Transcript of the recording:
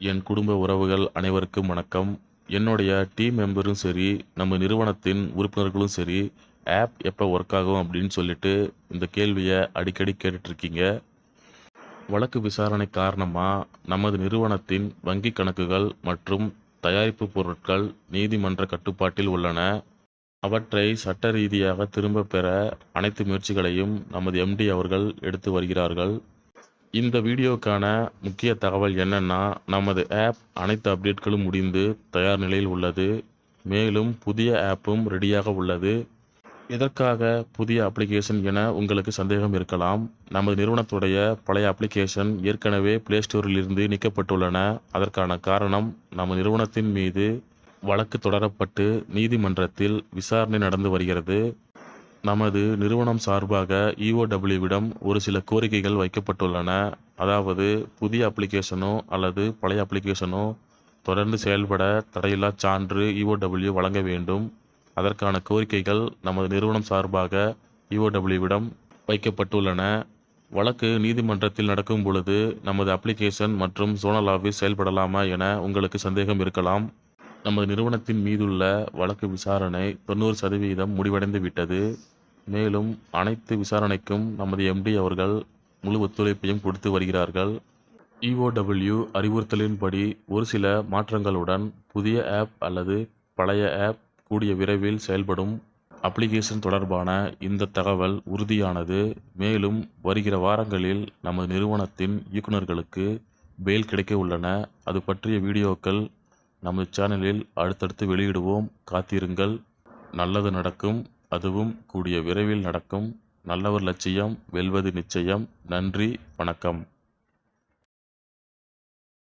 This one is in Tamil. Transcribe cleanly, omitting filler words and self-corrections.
என் குடும்ப உறவுகள் அனைவருக்கும் வணக்கம். என்னுடைய டீம் மெம்பரும் சரி, நம்ம நிறுவனத்தின் உறுப்பினர்களும் சரி, ஆப் எப்போ ஒர்க் ஆகும் அப்படின்னு சொல்லிட்டு இந்த கேள்வியை அடிக்கடி கேட்டுட்ருக்கீங்க. வழக்கு விசாரணை காரணமாக நமது நிறுவனத்தின் வங்கி கணக்குகள் மற்றும் தயாரிப்பு பொருட்கள் நீதிமன்ற கட்டுப்பாட்டில் உள்ளன. அவற்றை சட்ட ரீதியாக திரும்ப பெற அனைத்து முயற்சிகளையும் நமது எம்டி அவர்கள் எடுத்து வருகிறார்கள். இந்த வீடியோக்கான முக்கிய தகவல் என்னன்னா, நமது ஆப் அனைத்து அப்டேட்களும் முடிந்து தயார் நிலையில் உள்ளது. மேலும் புதிய ஆப்பும் ரெடியாக உள்ளது. எதற்காக புதிய அப்ளிகேஷன் என உங்களுக்கு சந்தேகம் இருக்கலாம். நமது நிறுவனத்துடைய பழைய அப்ளிகேஷன் ஏற்கனவே பிளே ஸ்டோரிலிருந்து நீக்கப்பட்டுள்ளன. அதற்கான காரணம், நமது நிறுவனத்தின் மீது வழக்கு தொடரப்பட்டு நீதிமன்றத்தில் விசாரணை நடந்து வருகிறது. நமது நிறுவனம் சார்பாக இஓடபிள்யூவிடம் ஒரு சில கோரிக்கைகள் வைக்கப்பட்டுள்ளன. அதாவது, புதிய அப்ளிகேஷனோ அல்லது பழைய அப்ளிகேஷனோ தொடர்ந்து செயல்பட தடையில்லா சான்று இஓடபிள்யூ வழங்க வேண்டும். அதற்கான கோரிக்கைகள் நமது நிறுவனம் சார்பாக இஓடபிள்யூவிடம் வைக்கப்பட்டுள்ளன. வழக்கு நீதிமன்றத்தில் நடக்கும் பொழுது நமது அப்ளிகேஷன் மற்றும் சோனல் ஆஃபீஸ் செயல்படலாமா என உங்களுக்கு சந்தேகம் இருக்கலாம். நமது நிறுவனத்தின் மீதுள்ள வழக்கு விசாரணை 90% முடிவடைந்து விட்டது. மேலும் அனைத்து விசாரணைக்கும் நமது எம்டி அவர்கள் முழு ஒத்துழைப்பையும் கொடுத்து வருகிறார்கள். இஓடபிள்யூ அறிவுறுத்தலின்படி ஒரு சில மாற்றங்களுடன் புதிய ஆப் அல்லது பழைய ஆப் கூடிய விரைவில் செயல்படும். அப்ளிகேஷன் தொடர்பான இந்த தகவல் உறுதியானது. மேலும் வருகிற வாரங்களில் நமது நிறுவனத்தின் இயக்குநர்களுக்கு பெயில் கிடைக்க உள்ளன. அது பற்றிய வீடியோக்கள் நமது சேனலில் அடுத்தடுத்து வெளியிடுவோம். காத்திருங்கள். நல்லது நடக்கும். அதுவும் கூடிய விரைவில் நடக்கும். நல்லவர் லட்சியம் வெல்வது நிச்சயம். நன்றி, வணக்கம்.